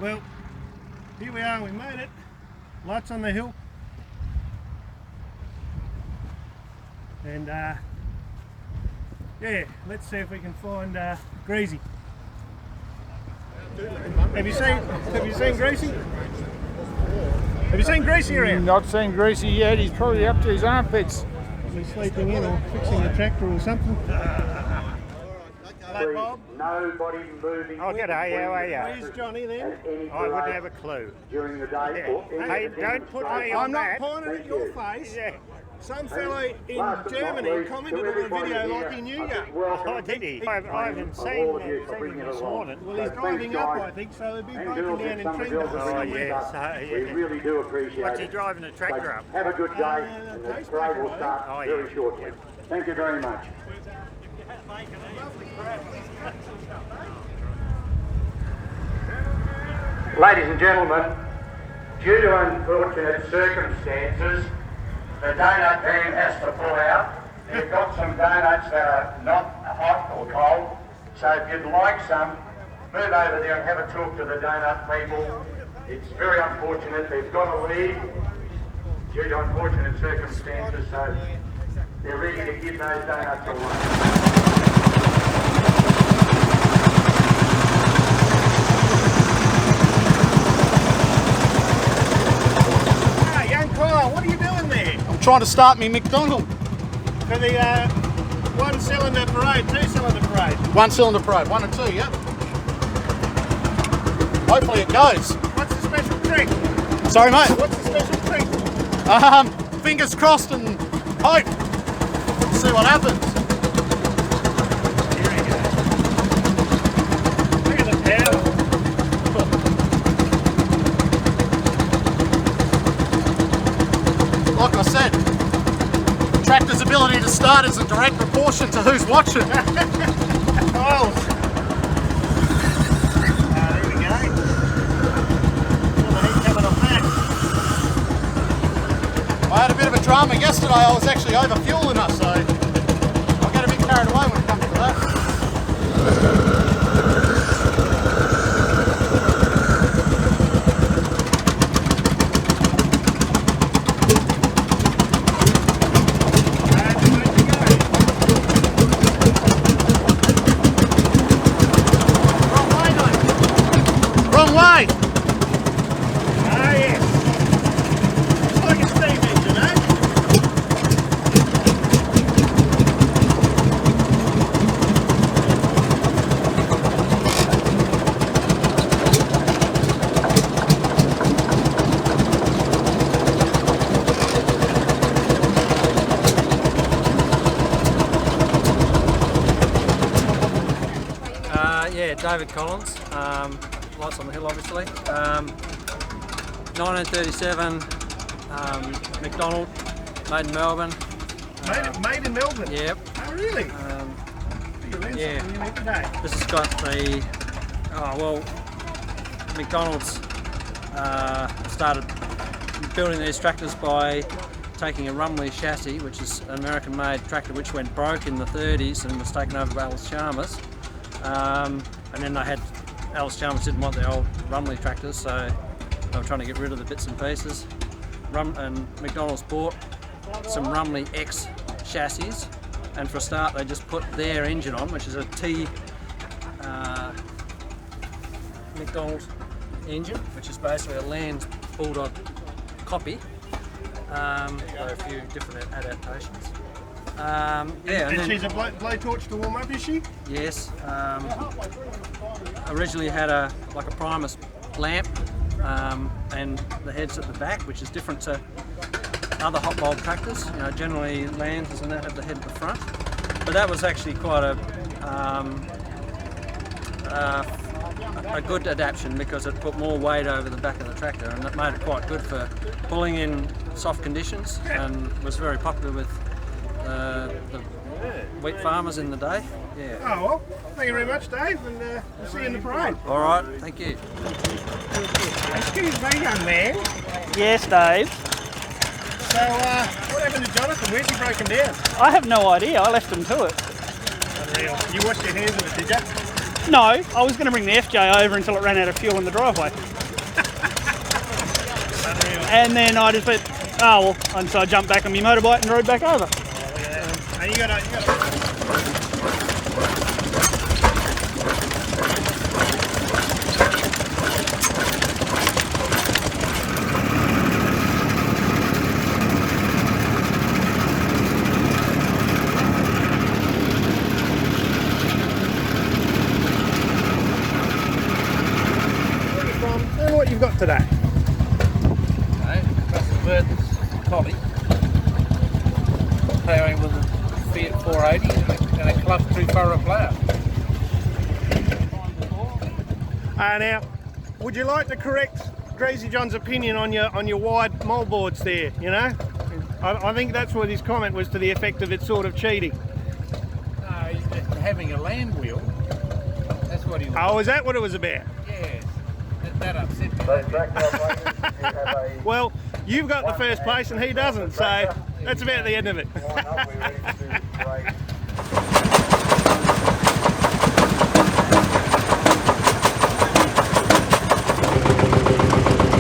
Well, here we are, we made it. Lights on the hill. And yeah, let's see if we can find Greasy. Have you seen Greasy? Have you seen Greasy around? Not seen Greasy yet, he's probably up to his armpits. He's sleeping in or fixing the tractor or something. Hello, Bob. Nobody moving. Oh, g'day, how are you? Where's Johnny then? I wouldn't have a clue. During the day. Yeah. Hey, don't put me on I'm that. not pointing at your face. Yeah. Some fellow in Germany commented on the video like he knew you. Oh, did he? I haven't seen him this morning. Well, he's driving up, I think, so he'll be broken down in Trenton. Oh, yes. We really do appreciate What's he it. driving a tractor up? Have a good day, and the parade will start Oh, yeah. very shortly. Thank you very much. Ladies and gentlemen, due to unfortunate circumstances, the donut van has to pull out. They've got some donuts that are not hot or cold, so if you'd like some, move over there and have a talk to the donut people. It's very unfortunate, they've got to leave due to unfortunate circumstances, so they're ready to give those donuts away. What are you doing there? I'm trying to start me McDonald. For the one-cylinder parade, two-cylinder parade. One cylinder parade, 1 and 2, yeah? Hopefully it goes. What's the special trick? Sorry mate. What's the special trick? Fingers crossed and hope. See what happens. Here we go. Look at the power. Like I said, tractor's ability to start is in direct proportion to who's watching. Oh. There we go. Feel the heat coming off that. I had a bit of a drama yesterday. I was actually over fueling us, so I get a bit carried away when it comes to that. Way. Ah, yes. It's like a steam engine, eh? Yeah, David Collins. Lights on the hill, obviously. 1937, McDonald, made in Melbourne. Made in Melbourne? Yep. Oh, really? Yeah. Today. This has got the, McDonald's started building these tractors by taking a Rumley chassis, which is an American-made tractor which went broke in the 30s and was taken over by Alice Chalmers. And then they had Alice Chalmers didn't want the old Rumley tractors, so they were trying to get rid of the bits and pieces. And McDonald's bought some Rumley X chassis, and for a start they just put their engine on, which is a T McDonald's engine, which is basically a Land's Bulldog copy. Got a few different adaptations. And she's a blowtorch to warm up, is she? Yes. Originally had like a Primus lamp, and the head's at the back, which is different to other hot bulb tractors. You know, generally Lancers and that have the head at the front. But that was actually quite a good adaptation because it put more weight over the back of the tractor, and it made it quite good for pulling in soft conditions, and was very popular with the wheat farmers in the day. Yeah. Oh well, thank you very much, Dave, and we'll see you in the parade. All right, thank you. Excuse me, young man. Yes, Dave. So, what happened to Jonathan? Where's he broken down? I have no idea. I left him to it. Unreal. You washed your hands of it, did you? No, I was going to bring the FJ over until it ran out of fuel in the driveway. Unreal. And then I just went, oh well, and so I jumped back on my motorbike and rode back over. And you got what you've got today. Collie, ploughing with a Fiat 480 and a club 2 furrow plough. Now, would you like to correct Greasy John's opinion on your wide moldboards there? You know, I think that's what his comment was, to the effect of it's sort of cheating. No, having a land wheel. That's what he was. Oh, is that what it was about? Yes, that upset me. Well, you've got the first place and he doesn't, so that's about the end of it.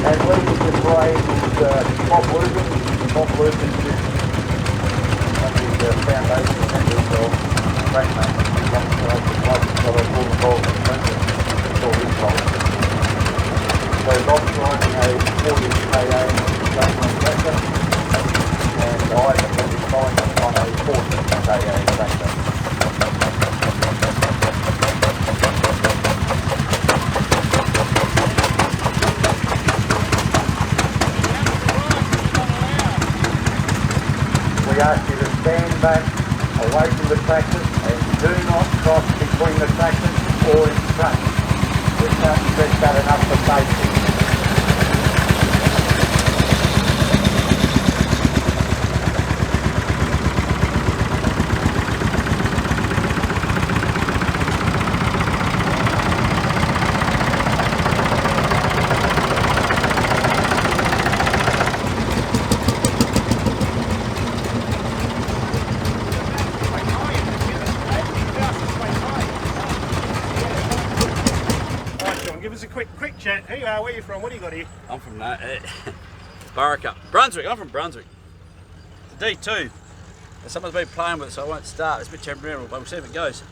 And leading the parade is Bob Lucan. Bob Lucan is one of the foundation members of Great Maintenance alongside the club, so they call the ball in terms of his role. So Bob's driving a 40 KA Gateway tractor, and I am going to be following him on a 40 KA tractor. We ask you to stand back away from the tractors and do not cross between the tractors or in front. We can't stress that enough for safety. Give us a quick chat. Who you are? Where you from? What do you got here? I'm from Baraka, Brunswick. I'm from Brunswick. It's a D2. Someone's been playing with it, so I won't start. It's a bit temperamental, but we'll see if it goes.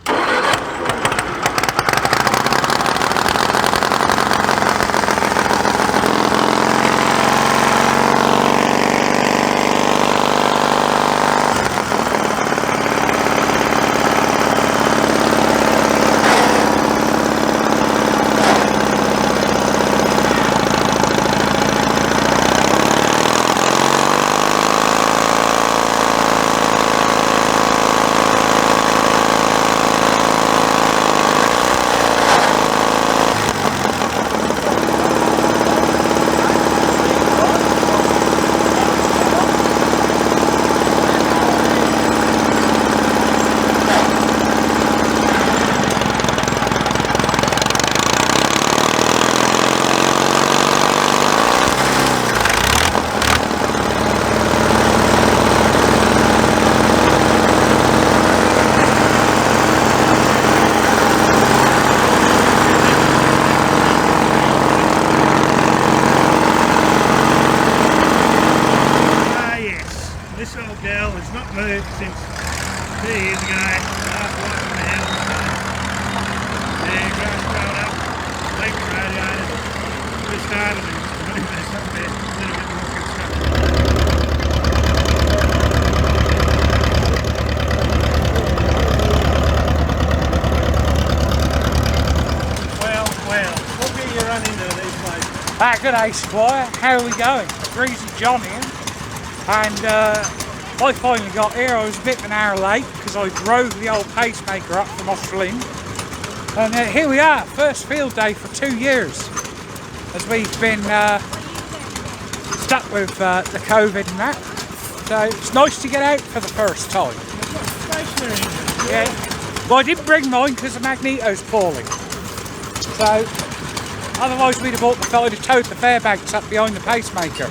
moved since 2 years ago, after one from the house. Yeah, grass growing up, leak the radiators, we started and moved this up there, a little bit more construction. Well, what do you run into these places? G'day Squire, how are we going? Greasy John here, and I finally got here. I was a bit of an hour late because I drove the old pacemaker up from Sled, and here we are, first field day for 2 years, as we've been stuck with the COVID and that, so it's nice to get out for the first time. Yeah. Well, I didn't bring mine because the magneto's falling, so otherwise we'd have bought I'd have towed the fair bags up behind the pacemaker.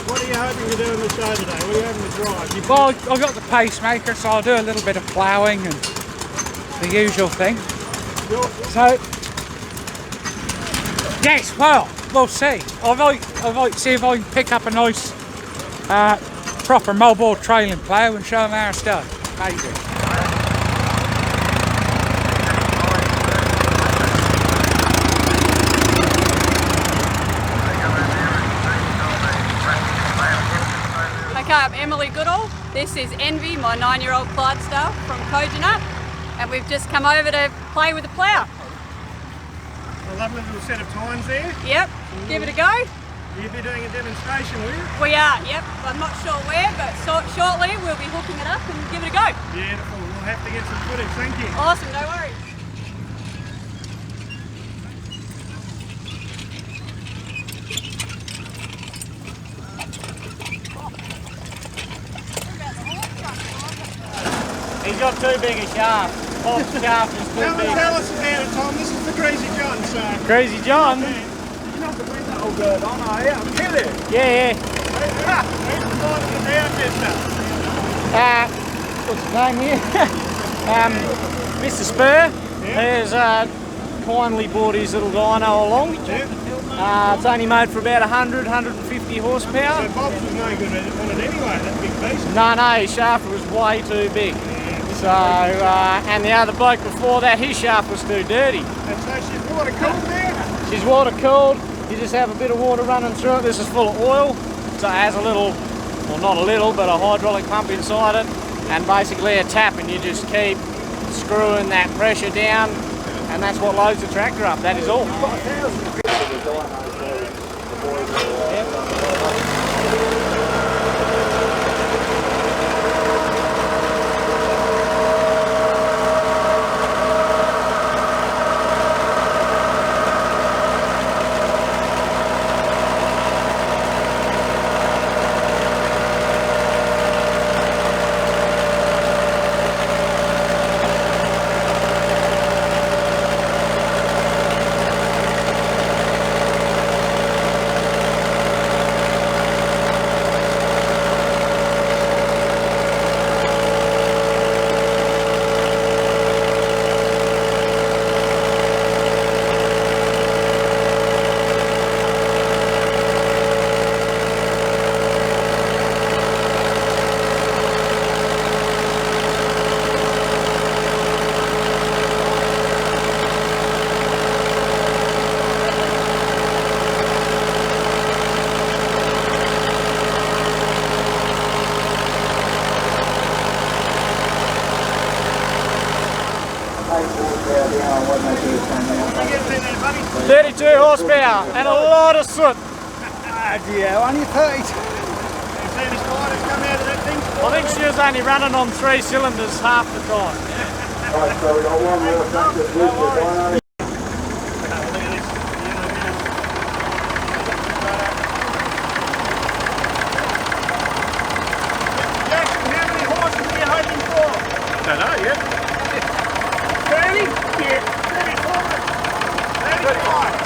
What are you hoping to do on the show today? What are you having to drive? Well, I got the pacemaker, so I'll do a little bit of ploughing and the usual thing. So, yes, well, we'll see. I might see if I can pick up a nice proper mobile trailing plough and show them how it's done. Maybe. I'm Emily Goodall. This is Envy, my 9-year-old Clydesdale from Turnout, and we've just come over to play with the plough. A lovely little set of tines there. Yep, give it a go. You'll be doing a demonstration, will you? We are, yep. I'm not sure where, but shortly we'll be hooking it up and give it a go. Beautiful. We'll have to get some footage. Thank you. Awesome, no worries. He's got too big a shaft. Bob's shaft is too big. Tell us about it, Tom. This is the Greasy John, so... Crazy John? You're not the window all good on, are you? I'm kidding. Yeah. Who's the side of the down What's his name here? Mr. Spur. Has kindly brought his little dyno along. It's only made for about 100, 150 horsepower. So Bob's was no good on it anyway, that big beast. No, his shaft was way too big. So, and the other bloke before that, his shaft was too dirty. And so she's water cooled there? She's water cooled. You just have a bit of water running through it. This is full of oil. So it has a little, well not a little, but a hydraulic pump inside it. And basically a tap, and you just keep screwing that pressure down. And that's what loads the tractor up. That is all. buddy? 32 horsepower and a lot of soot. Yeah, only 30. You see the spiders come out of that thing? I think she was only running on 3 cylinders half the time. Right, so we got one more tractor with the dyno. Jackson, how many horses are you hoping for? I don't know yet. 30? Yeah. 35. 35.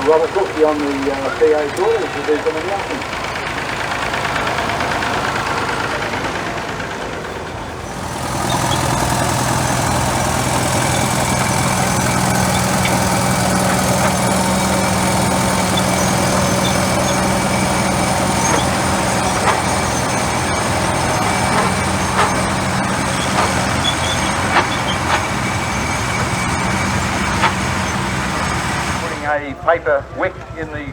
Robert Cookie on the PA tour to do some announcements. A paper wick in the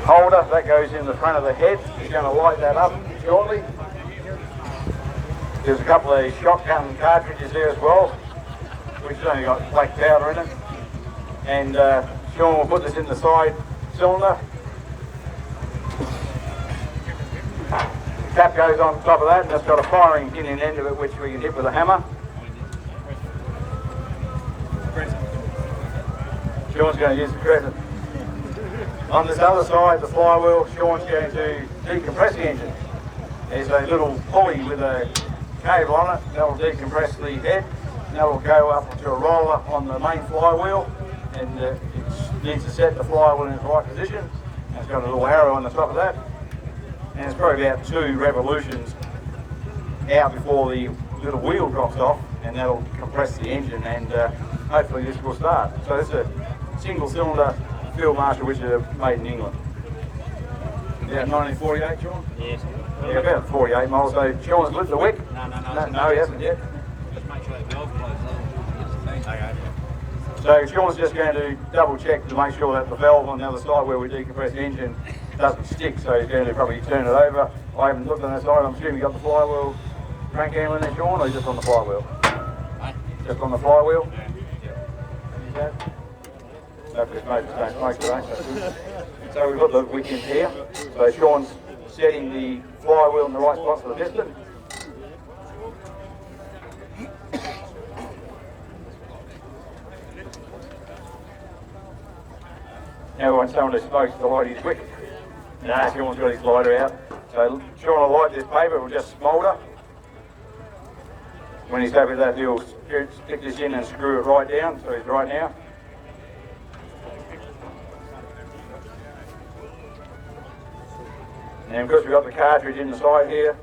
holder that goes in the front of the head. He's going to light that up shortly. There's a couple of shotgun cartridges there as well, which has only got black powder in it. And Sean will put this in the side cylinder. The cap goes on top of that, and it's got a firing pin in the end of it, which we can hit with a hammer. Sean's going to use the crescent. On this other side, the flywheel, Sean's going to decompress the engine. There's a little pulley with a cable on it that will decompress the head. That will go up to a roller on the main flywheel, and it needs to set the flywheel in its right position. And it's got a little arrow on the top of that. And it's probably about 2 revolutions out before the little wheel drops off, and that'll compress the engine, and hopefully this will start. So it's a single cylinder field marshal which is made in England. About 1948, Sean? Yes. Yeah, about 48 miles. So Sean's lit the wick? No, he hasn't yet. Just make sure that valve closes. Okay. So Sean's just going to double check to make sure that the valve on the other side where we decompress the engine doesn't stick, so he's going to probably turn it over. I haven't looked on that side. I'm assuming you got the flywheel crank handle in there, Sean, or just on the flywheel? Just on the flywheel? Yeah. Hopefully smokers don't smoke today. So we've got the wick in here. So Sean's setting the flywheel in the right spot for the piston. Now when someone who smokes to light his wick. No, Sean's got his lighter out. So Sean will light this paper, it will just smoulder. When he's happy with that, he'll stick this in and screw it right down, so he's right now. And because we've got the cartridge in the side here,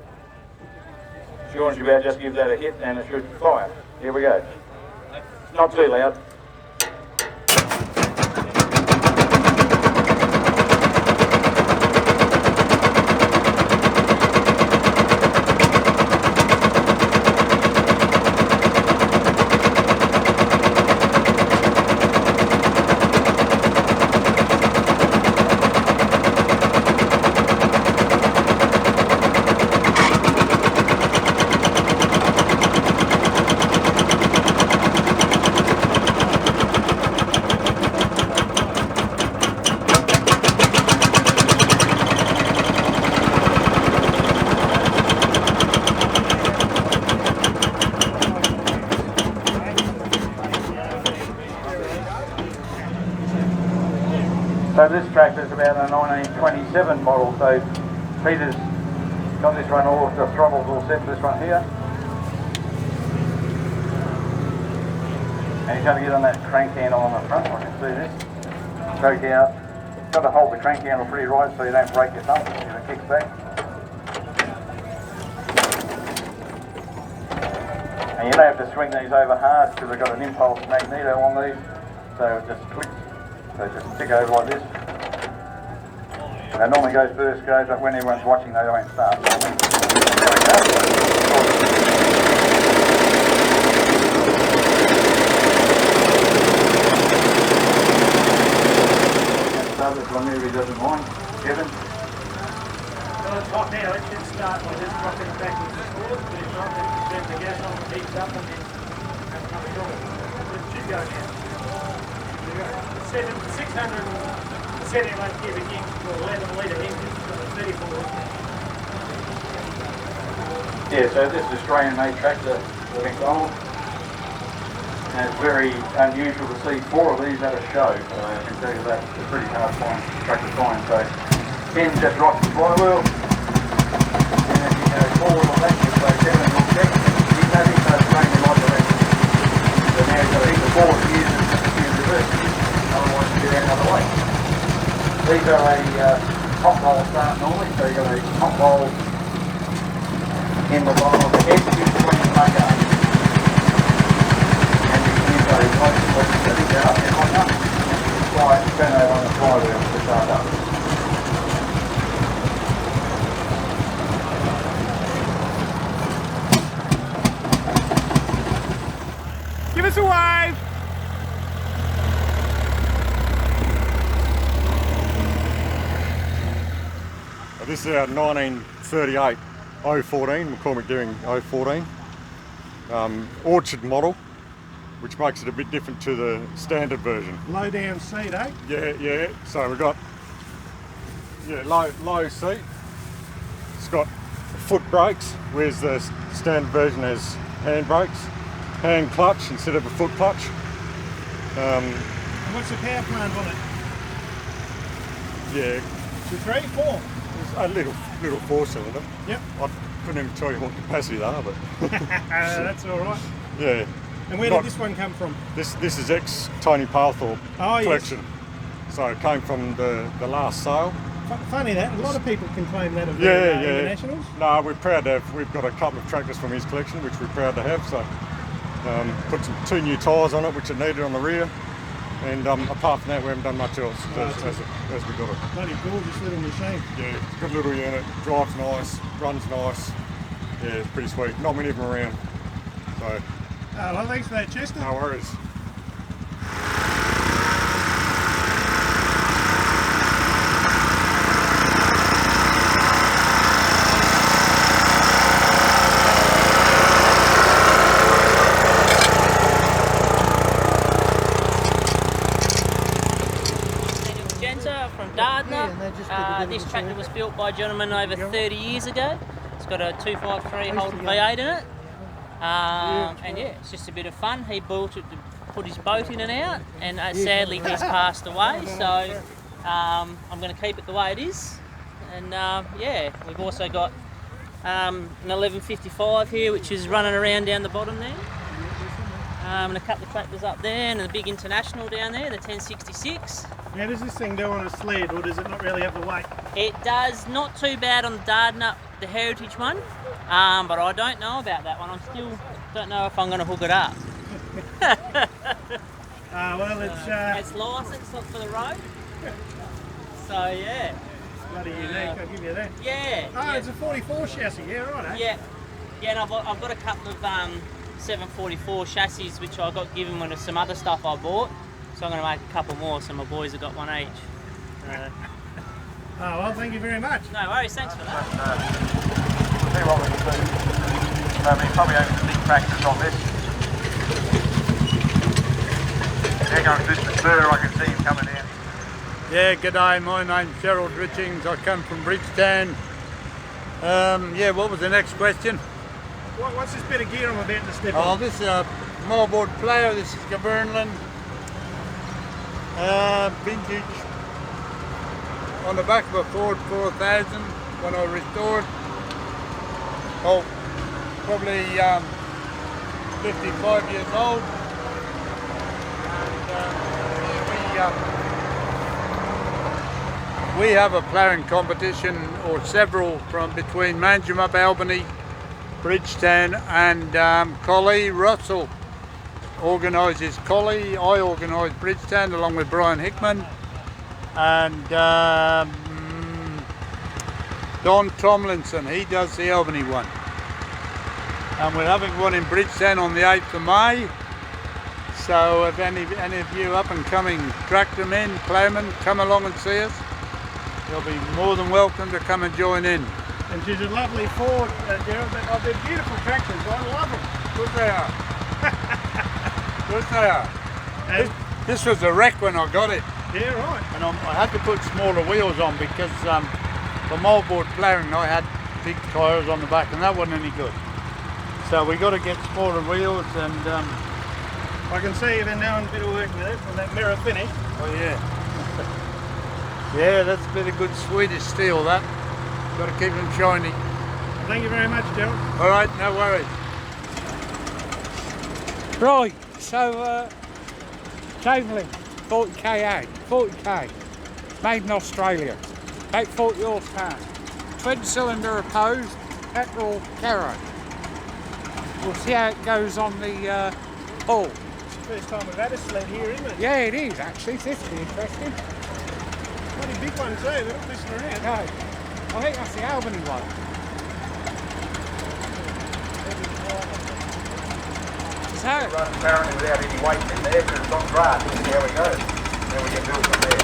Sean should be able to just give that a hit and it should fire. Here we go. Not too loud. So this tractor's about a 1927 model, so Peter's got this one all, the throttle's all set for this one here. And he's going to get on that crank handle on the front, I can see this. Choke out. Got to hold the crank handle pretty right so you don't break your thumb if it kicks back. And you don't have to swing these over hard because they've got an impulse magneto on these, so it just clicks. So just stick over like this. It normally goes first goes, but when everyone's watching they won't start. There we go. Start this one there if he doesn't mind. Kevin? Well, it's hot now, it should start by just dropping it backwards and forwards, but if not, then turn the gas on, it heats up, and then have another go. It should go now. 671 cubic inch for 11 litre engine for the 34. Yeah, so this is Australian made tractor for McDonald. And it's very unusual to see 4 of these at a show, so I can tell you that it's a pretty hard tractor to find. So Ken just rocks the flywheel, and as you go forward on that, so Kevin will check. He's having no training like that. So now he's got to hit the forward to use reverse. Otherwise you get out another way. These are a hot roll start normally, so you've got a hot roll in the bottom of the head, use when you make up. And you can use a light switch to set it out and hot up. Slide, turn over on the flywheel to start up. Give us a wave! This is our 1938 014, McCormick Deering 014 orchard model, which makes it a bit different to the standard version. Low down seat, eh? Yeah. So we've got low seat. It's got foot brakes, whereas the standard version has hand brakes, hand clutch instead of a foot clutch. And what's the power plant on it? Yeah, 2, 3, 4. a little 4-cylinder. Yep. I couldn't even tell you what capacity they are, but That's all right. yeah. And where did this one come from? This is ex Tony Palthorpe collection. Yes. So it came from the last sale. Funny that, a lot of people can claim that of Yeah. internationals. No, we're proud to have. We've got a couple of tractors from his collection, which we're proud to have. So put two new tyres on it, which are needed on the rear. And apart from that, we haven't done much else as we got it. Bloody gorgeous little machine. Yeah, it's a good little unit. Drives nice, runs nice. Yeah, it's pretty sweet. Not many of them around. So. Well, thanks for that, Chester. No worries. From Dardner. This tractor was built by a gentleman over 30 years ago. It's got a 253 Holden V8 in it. And yeah, it's just a bit of fun. He built it to put his boat in and out, and sadly he's passed away, so I'm going to keep it the way it is. And yeah, we've also got an 1155 here, which is running around down the bottom there. And a couple of tractors up there, and a big International down there, the 1066. How does this thing do on a sled, or does it not really have the weight? It does not too bad on the Dardner, the Heritage one, but I don't know about that one. I still don't know if I'm going to hook it up. Well, it's licensed for the road, so yeah. Bloody unique, I'll give you that. Yeah. Oh, yeah. It's a 44 chassis, yeah, right, eh? Yeah, and I've got a couple of 744 chassis which I got given with some other stuff I bought. So I'm going to make a couple more, so my boys have got one each. Oh, well, thank you very much. No worries, thanks for that. We'll see what we can do. I mean, probably only some big tractors on this. There goes Mr. Spur, I can see him coming in. Yeah, g'day, my name's Gerald Richings, I come from Bridgetown. Yeah, what was the next question? What's this bit of gear I'm about to step Oh, on? this is a moorboard player, this is Gavernland. Vintage on the back of a Ford 4000 when I restored. Oh, probably 55 years old. And we have a ploughing competition, or several, from between Manjimup, Albany, Bridgetown and Collie. Russell organises Collie, I organise Bridgetown along with Brian Hickman, and Don Tomlinson, he does the Albany one. And we're having one in Bridgetown on the 8th of May. So if any of you up and coming tractor men, ploughmen, come along and see us, you'll be more than welcome to come and join in. And she's a lovely Ford, Gerald. They're beautiful tractors, I love them. Good they are. Good they are. This was a wreck when I got it. Yeah, right. And I had to put smaller wheels on because for moldboard ploughing I had big tyres on the back and that wasn't any good. So we got to get smaller wheels, and I can see you've been doing a bit of work with it from that mirror finish. oh yeah. Yeah, that's a bit of good Swedish steel, that. Got to keep them shiny. Thank you very much, Gerald. All right, no worries. Right, so chain link, 40k out, 40k. made in Australia. About 40 horsepower. Twin cylinder opposed, petrol Caro. We'll see how it goes on the hull. It's the first time we've had a sled here, isn't it? Yeah, it is actually. This will be interesting. Bloody big one too, they're not messing around. No, I think that's the Albany one. So, Run apparently without any weight in there because it's on draft. We'll see how we go. Then we get built from there.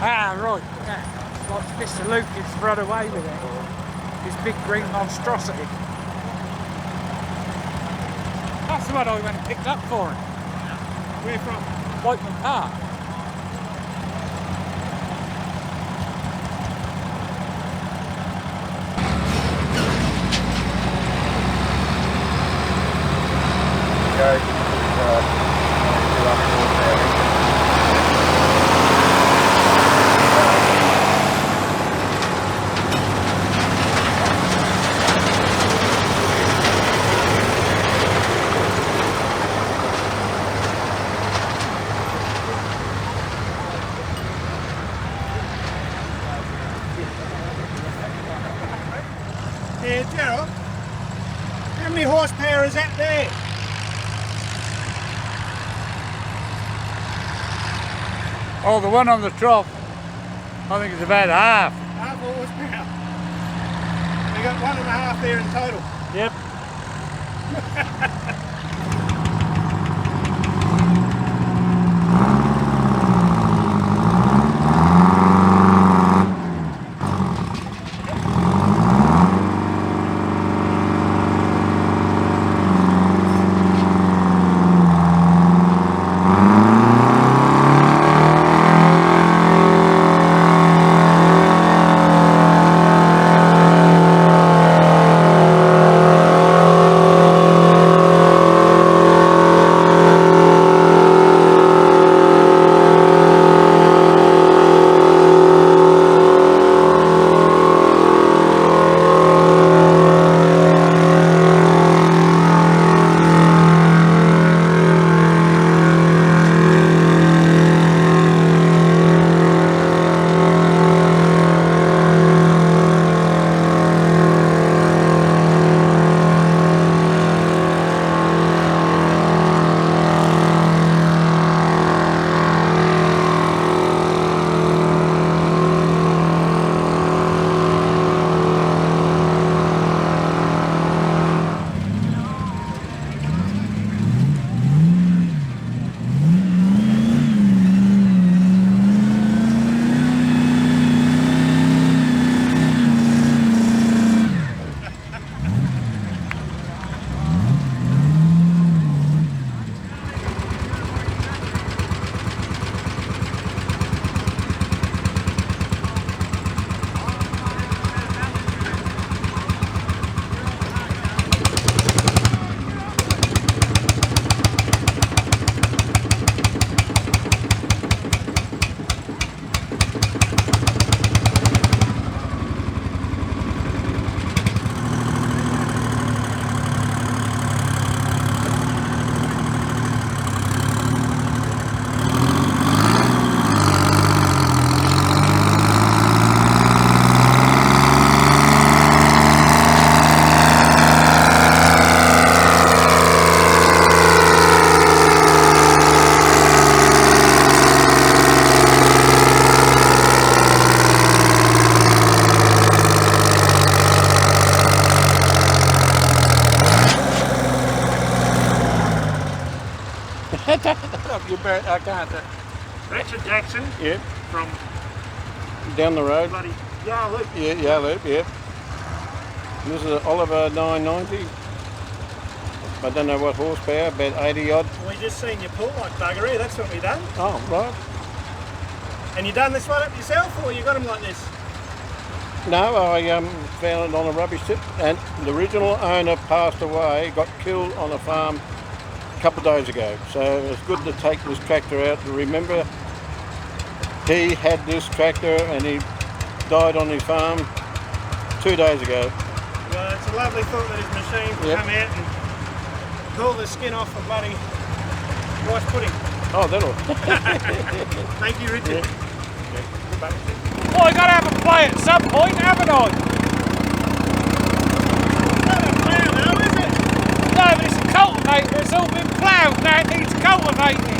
ah, right. Yeah. It's like Mr. Lucas run away with it. His big green monstrosity. That's the one I went and picked up for him. Where from? Whiteman Park. Yeah, Gerald, how many horsepower is that there? Oh, the one on the trough, I think it's about half. Half horsepower. We got 1.5 there in total. Yep. You bet I can't. Richard Jackson Yep. from Down the road. bloody Yarloop. Yeah, Yarloop, yep. This is an Oliver 990. I don't know what horsepower, about 80 odd. We just seen you pull like buggery, that's what we done. Oh, right. And you done this one up yourself, or you got them like this? No, I found it on a rubbish tip, and the original owner passed away, got killed on a farm a couple of days ago. So it's good to take this tractor out to remember he had this tractor and he died on his farm 2 days ago. Well, it's a lovely thought that his machine can Yep. come out and pull the skin off a bloody rice pudding. Oh, that'll. Thank you, Richard. Yeah. Goodbye. Well, I gotta have a play at some point, haven't I? Not a plough though, is it? No, but it's a cultivator. It's all been ploughed now. It needs cultivating.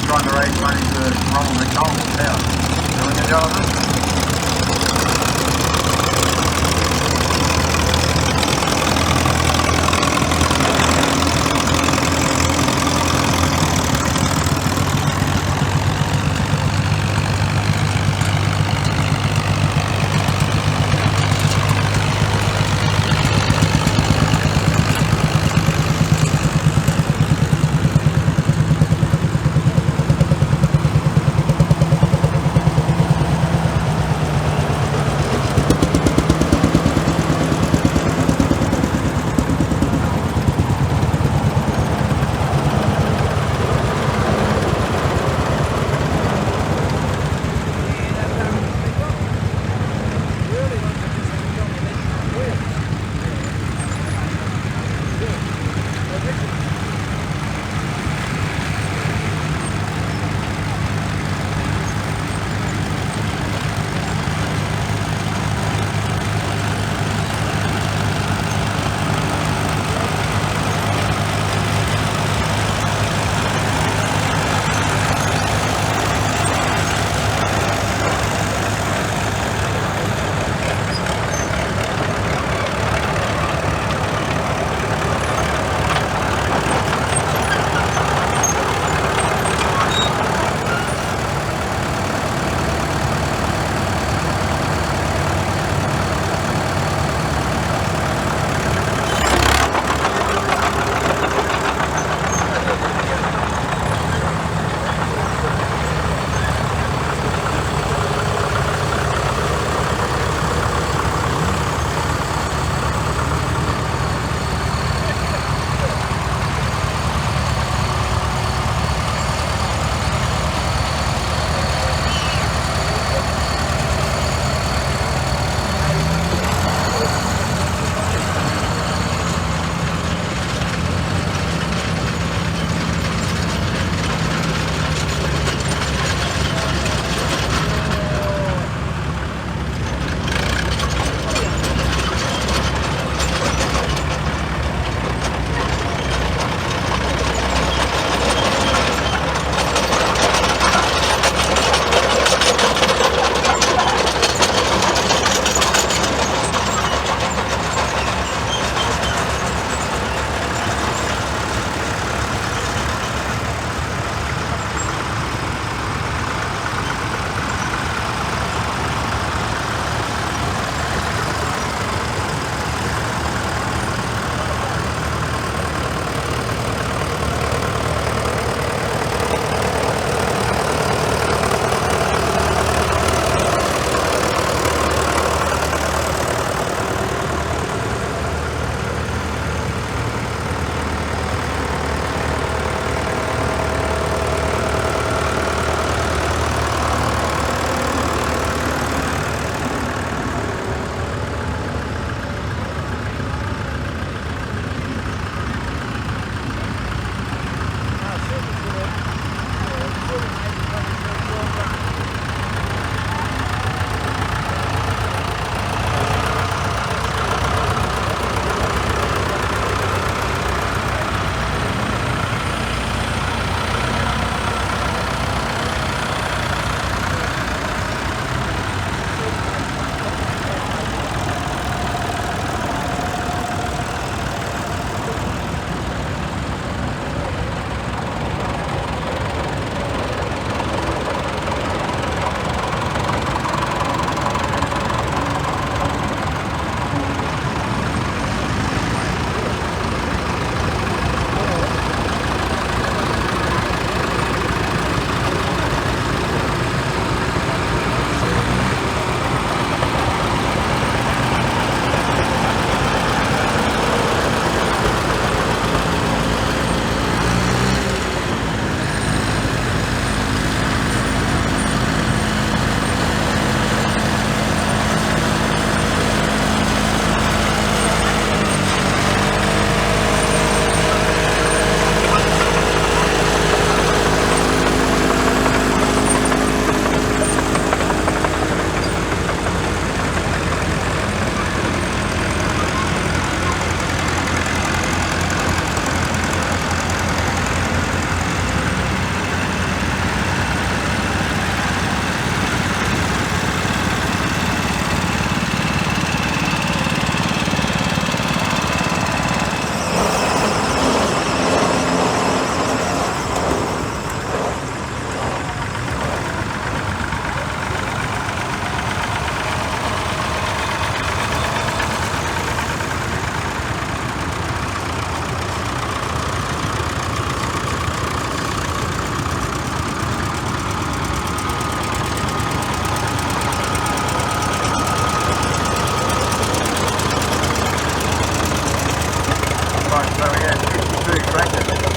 trying to raise money for Ronald McDonald's house. Doing a job of it.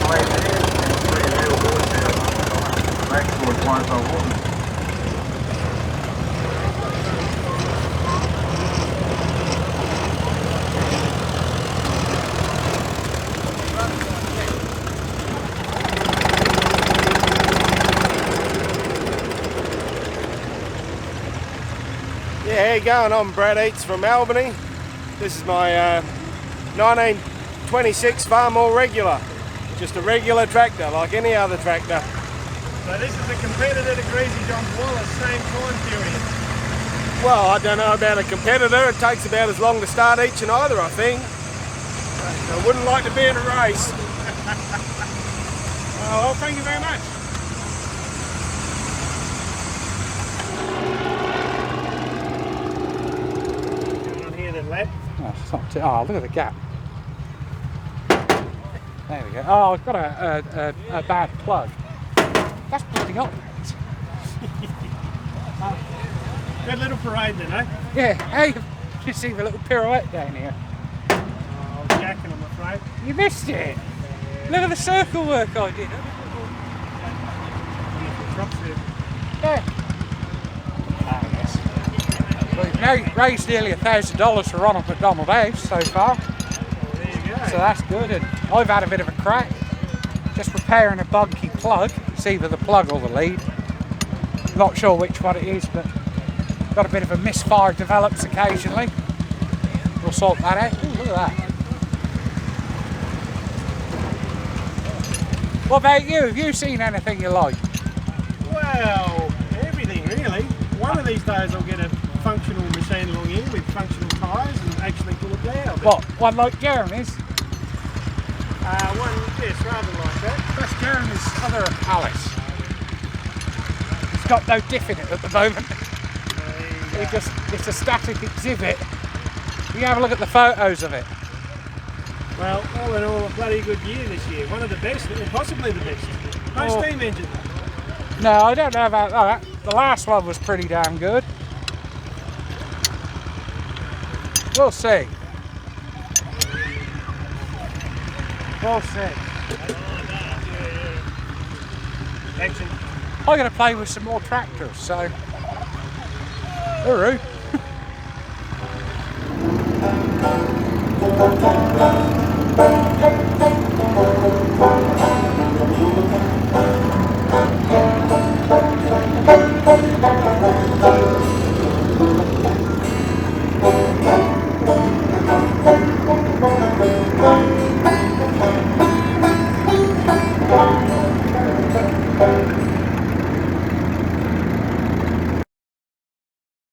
Sled there, and 3 real horses. Maxwell twice I wouldn't. Yeah, how you going? I'm Brad Eates from Albany. This is my 1926 Farmall Regular. Just a regular tractor, like any other tractor. So this is a competitor to Greasy John Wallace, same time period. Well, I don't know about a competitor. It takes about as long to start each and either, I think. I wouldn't like to be in a race. Well, thank you very much. Lad. Oh, it's not too, oh, look at the gap. There we go. Oh, I've got a bad plug. That's bloody hot. Good little parade then, eh? Yeah, hey, you see the little pirouette down here. Oh, I was jacking, I'm afraid. You missed it. Look at the circle work I did. Yeah. Ah, yes. We've now raised nearly $1,000 for Ronald McDonald House so far. Well, there you go. So that's good. And I've had a bit of a crack. Just repairing a buggy plug. It's either the plug or the lead. Not sure which one it is, but got a bit of a misfire develops occasionally. We'll sort that out. Ooh, look at that. What about you? Have you seen anything you like? Well, everything really. One of these days I'll get a functional machine along here with functional tyres and actually pull it down. What? One like Jeremy's? One, yes, rather like that. That's Jeremy's other Alice. It's got no diff in it at the moment. It's a static exhibit. You can have a look at the photos of it. Well, all in all, a bloody good year this year. One of the best, or possibly the best. No steam engine. No, I don't know about that. The last one was pretty damn good. We'll see. We'll see. Action. I'm going to play with some more tractors, so... Hooroo.